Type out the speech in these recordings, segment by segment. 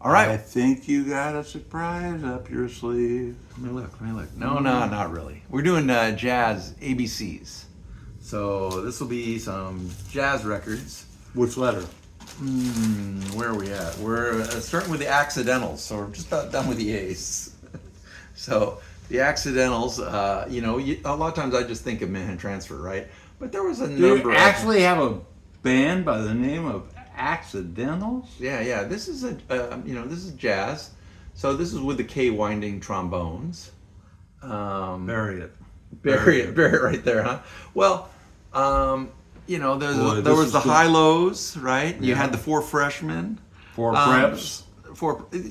All right. I think you got a surprise up your sleeve. Let me look. No, not really. We're doing jazz ABCs. So this will be some jazz records. Which letter? Where are we at? We're starting with the accidentals, so we're just about done with the A's. So the accidentals, a lot of times I just think of Manhattan Transfer, right? But there was a Do number. you actually have a band by the name of Accidentals? Yeah. This is this is jazz. So this is with the K winding trombones. Bury it. Bury it right there, huh? Well, Boy, there this was is the good. high lows, right? You Yeah. had the four freshmen. For preps.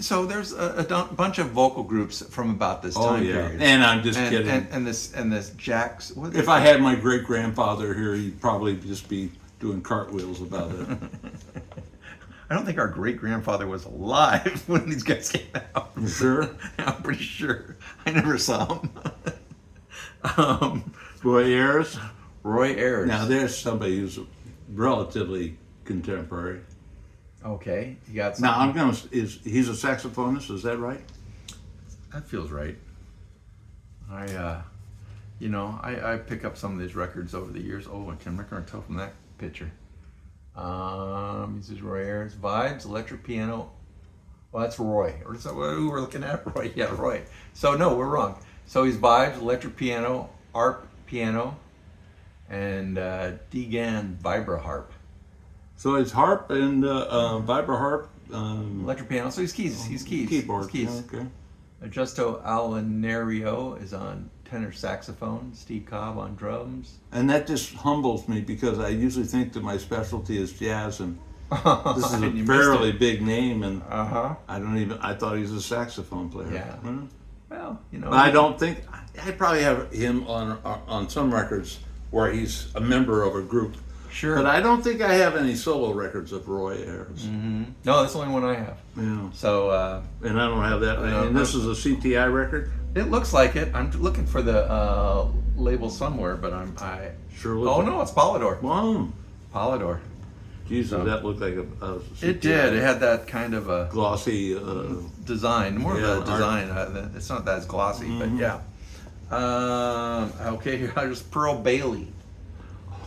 So there's a bunch of vocal groups from about this Oh time yeah. period. And I'm just kidding. And this Jack's. If I had my great grandfather here, he'd probably just be doing cartwheels about it. I don't think our great grandfather was alive when these guys came out. You sure? I'm pretty sure. I never saw him. Roy Ayers. Roy Ayers. Now there's somebody who's relatively contemporary. Okay, you got something. Now I'm gonna he's a saxophonist, is that right? That feels right. I pick up some of these records over the years. Oh, I can tell from that picture. This is Roy Ayers. Vibes, electric piano. Well, that's Roy. Or is that who we're looking at? Roy. Yeah, Roy. So no, we're wrong. So he's vibes, electric piano, ARP piano, and Degan vibra harp. So it's harp and vibra harp. Electric piano. So he's keys. He's keys. Keyboard. He's keys. Okay. Justo Alinario is on tenor saxophone. Steve Cobb on drums. And that just humbles me because I usually think that my specialty is jazz, and this is a And you missed fairly it. big name, and Uh-huh. I thought he was a saxophone player. Yeah. Hmm. Well, But I don't think I probably have him on some records where he's a member of a group. Sure. But I don't think I have any solo records of Roy Ayers. No, that's the only one I have. Yeah. So And I don't have that. I don't And this is a CTI record. it looks like it. I'm looking for the label somewhere, but I. Sure. Oh no, it's Polydor. Wow. Polydor. Jesus, So- that looked like a CTI. It did. It had that kind of a Glossy. design, more Yeah, of a design. It's not that as glossy, but yeah. Okay, here's Pearl Bailey.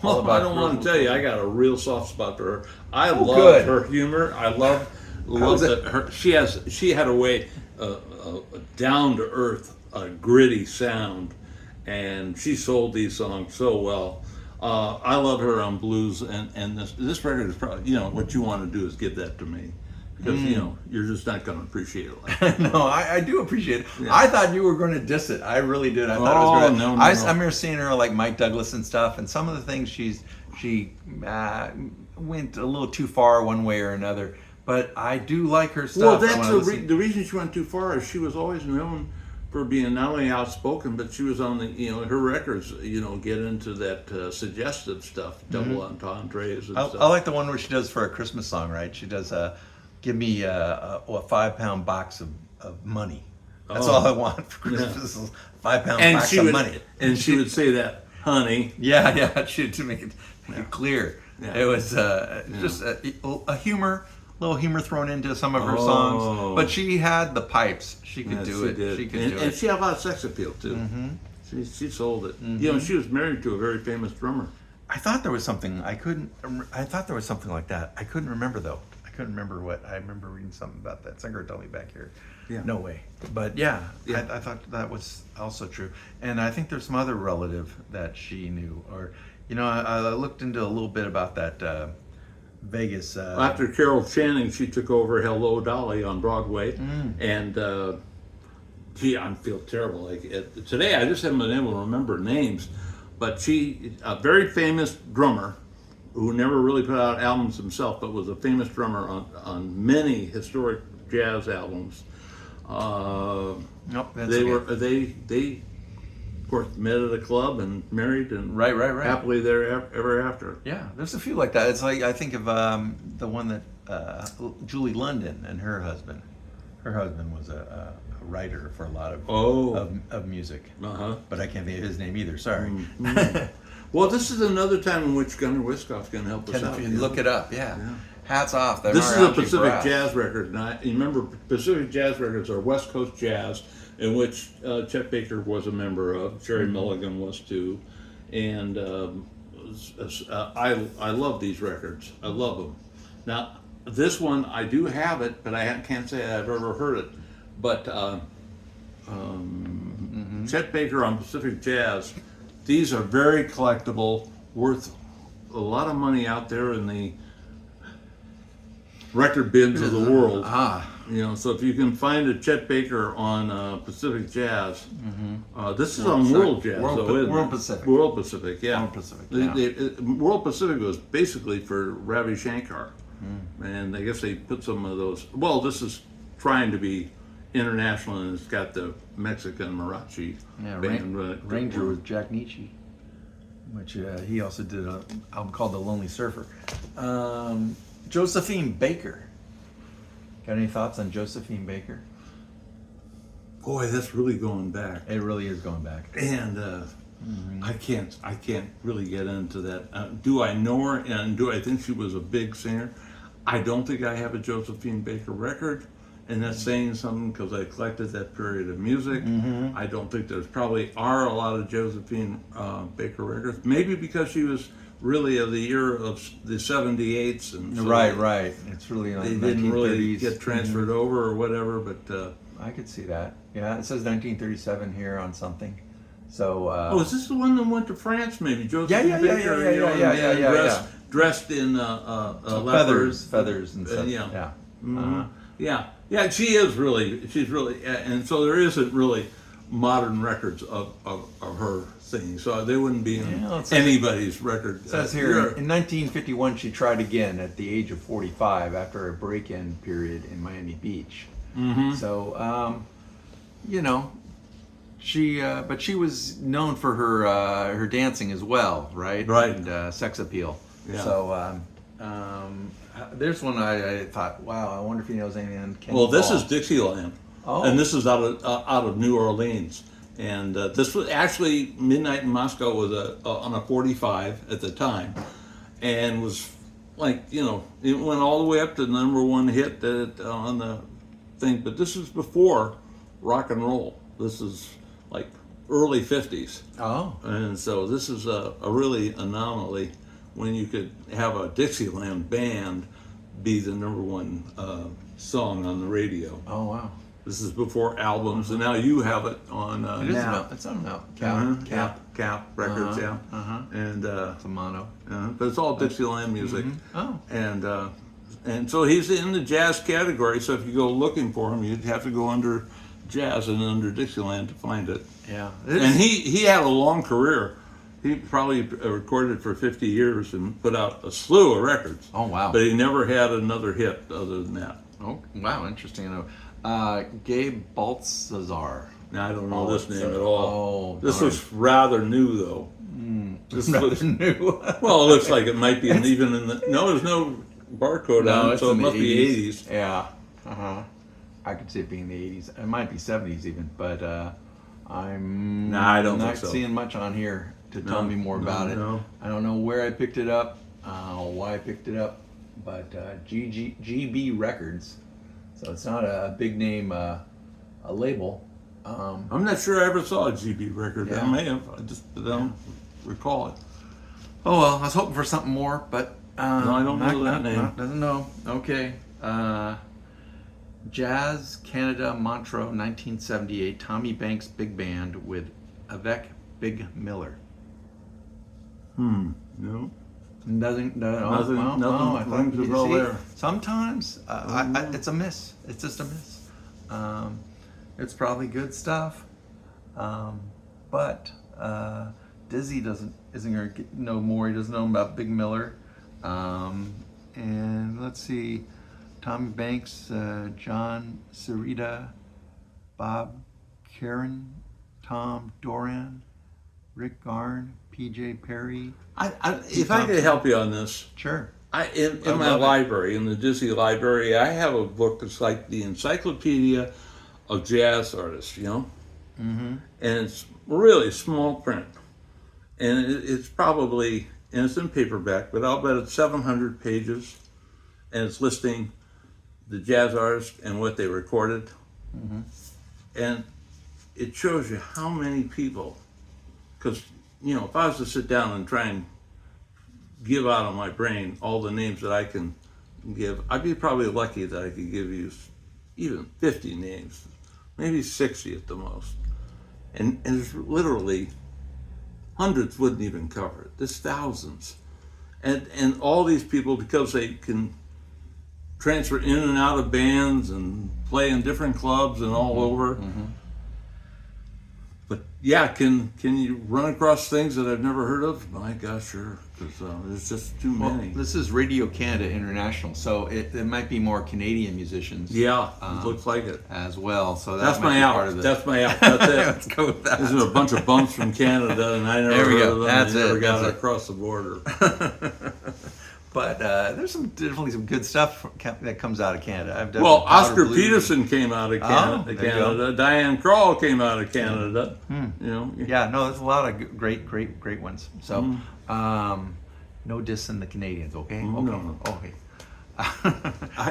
All I about don't want Pearl. to tell you, I got a real soft spot for her. I Oh, love good. her humor. I love How's that her. She had a way, down to earth, a gritty sound, and she sold these songs so well. I love her on blues, and this record is probably what you want to do is give that to me, because you're just not going to appreciate it. Like that. No, I do appreciate it. Yeah. I thought you were going to diss it. I really did. I thought it was great. No, I no. remember seeing her like Mike Douglas and stuff, and some of the things she went a little too far one way or another. But I do like her stuff. Well, that's when I listen- the reason she went too far is she was always known for being not only outspoken, but she was on the her records get into that suggestive stuff, double entendres and stuff. I like the one where she does for a Christmas song, right? She does give me a 5-pound box of money. That's all I want for Christmas. Is a 5-pound box of money. And she would say that, honey. Yeah, to make it clear. Yeah. It was just a little humor thrown into some of her songs. But she had the pipes. She could do it. Did. She could do And it. she had a lot of sex appeal too. She sold it. She was married to a very famous drummer. I thought there was something I thought there was something like that. I couldn't remember though. I couldn't remember what. I remember reading something about that. Singer told me back here. Yeah. No way. But yeah. I thought that was also true. And I think there's some other relative that she knew. Or, I looked into a little bit about that Vegas. After Carol Channing, she took over Hello Dolly on Broadway, and I feel terrible. Today, I just haven't been able to remember names, but she, a very famous drummer, who never really put out albums himself, but was a famous drummer on many historic jazz albums. Nope, that's They okay. they of course met at a club and married and Right. happily there ever after. Yeah, there's a few like that. It's like I think of the one that Julie London and her husband. Her husband was a writer for a lot of music. But I can't think of his name either. Sorry. Well, this is another time in which Gunnar Wiskoff can help us out. Look it up. Yeah. hats off. That This is a Mariachi Pacific brass. Jazz record. And you remember, Pacific Jazz records are West Coast jazz, in which Chet Baker was a member of. Jerry Mulligan was too. And I love these records. I love them. Now, this one, I do have it, but I can't say I've ever heard it. But Chet Baker on Pacific Jazz, these are very collectible, worth a lot of money out there in the record bins of the world. So if you can find a Chet Baker on Pacific Jazz, this is on World Jazz, World Pacific. World Pacific, yeah. World Pacific, yeah. World Pacific was basically for Ravi Shankar, and I guess they put some of those. Well, this is trying to be international, and it's got the Mexican mariachi band. Ranger with Jack Nietzsche, which he also did an album called The Lonely Surfer. Josephine Baker. Got any thoughts on Josephine Baker? Boy, that's really going back. It really is going back. And I can't really get into that. Do I know her, and do I think she was a big singer? I don't think I have a Josephine Baker record, and that's saying something because I collected that period of music. I don't think there's probably are a lot of Josephine Baker records. Maybe because she was really of the era of the 78s, and so right. It's really like they didn't really 1930s. get transferred over or whatever. But I could see that. Yeah, it says 1937 here on something. So. is this the one that went to France? Maybe Josephine Baker. Yeah. Dressed in feathers and stuff. Yeah. She is really. She's really, and so there isn't really modern records of her singing, so they wouldn't be in anybody's record. It says here, in 1951, she tried again at the age of 45 after a break-in period in Miami Beach. So, but she was known for her dancing as well, right? Right. And sex appeal. Yeah. So, there's one I thought, wow, I wonder if he knows anything on Kenny Well, this Ball. is Dixieland, Oh. and this is out of New Orleans. And this was actually Midnight in Moscow was on a 45 at the time, and was like it went all the way up to the #1 hit on the thing. But this is before rock and roll. This is like early 50s. Oh. And so this is a really anomaly when you could have a Dixieland band be the #1 song on the radio. Oh, wow. This is before albums, and now you have it on Nap. It's on now. Cap Records, and It's a mono. but it's all Dixieland music. Oh. And so he's in the jazz category. So if you go looking for him, you'd have to go under jazz and under Dixieland to find it. Yeah. And he had a long career. He probably recorded for 50 years and put out a slew of records. Oh, wow. But he never had another hit other than that. Oh, wow, interesting. Gabe Baltzazar. Now, I don't know this name at all. Oh, This darn. was rather new, though. This looks, new. well, it looks like it might be even in the. No, there's no barcode on it, it's so it in the must be 80s. Yeah. I could see it being the 80s. It might be 70s even, but I'm Nah, I don't not think so. seeing much on here to tell me more about it. no. I don't know where I picked it up, why I picked it up, but GB Records. So it's not a big name, a label. I'm not sure I ever saw a GB record. Yeah. I may have. I just don't recall it. Oh well, I was hoping for something more, but No, I don't know that name. Doesn't know. Okay. Jazz Canada Montreux 1978 Tommy Banks Big Band with Avec Big Miller. No. Nothing. Nothing I rings a bell there. Sometimes it's a miss. It's just a miss. It's probably good stuff, but Dizzy isn't going to know more. He doesn't know about Big Miller, and let's see, Tommy Banks, John Sarita, Bob Karen, Tom Doran, Rick Garn, P.J. Perry. If I could help you on this, Sure. in my love it. library, in the Dizzy library, I have a book that's like the Encyclopedia of Jazz Artists, and it's really small print, and it's probably, and it's in paperback, but I'll bet it's 700 pages, and it's listing the jazz artists and what they recorded. And it shows you how many people, because, you know, if I was to sit down and try and give out of my brain all the names that I can give, I'd be probably lucky that I could give you even 50 names, maybe 60 at the most. And there's literally hundreds wouldn't even cover it. There's thousands. And all these people, because they can transfer in and out of bands and play in different clubs and all over. But yeah, can you run across things that I've never heard of? My gosh, sure, because there's just too many. This is Radio Canada International, so it might be more Canadian musicians. Yeah, it looks like it. As well. So That's might my be out. part of the, That's my out. That's it. Let's go with that. These are a bunch of bumps from Canada, and I never There we heard go. of them. That's I never it. got That's it. across the border. But there's definitely some good stuff that comes out of Canada. I've done Well, some Powder Oscar Blues. Peterson came out of Canada. there you go. Canada. Diane Krall came out of Canada. You know. Yeah, no, there's a lot of great ones. So, no dissing the Canadians, okay? No. Okay.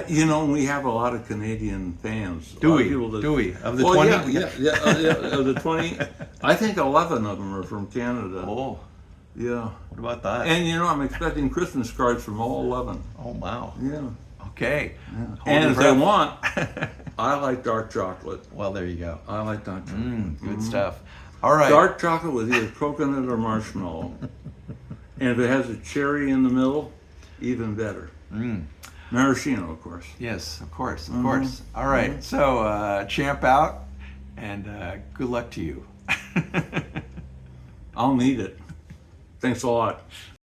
You know, we have a lot of Canadian fans. Do A lot we? of people that- Do we? Of the Well, 20? Yeah. Of the 20, I think 11 of them are from Canada. Oh, Yeah. what about that? And you know, I'm expecting Christmas cards from all 11. Oh, wow. Yeah. Okay. Hold And your if they breath. want, I like dark chocolate. Well, there you go. I like dark chocolate. Good stuff. All right. Dark chocolate with either coconut or marshmallow. And if it has a cherry in the middle, even better. Maraschino, of course. Yes, of course, of course. All right. So, champ out, and good luck to you. I'll need it. Thanks a lot.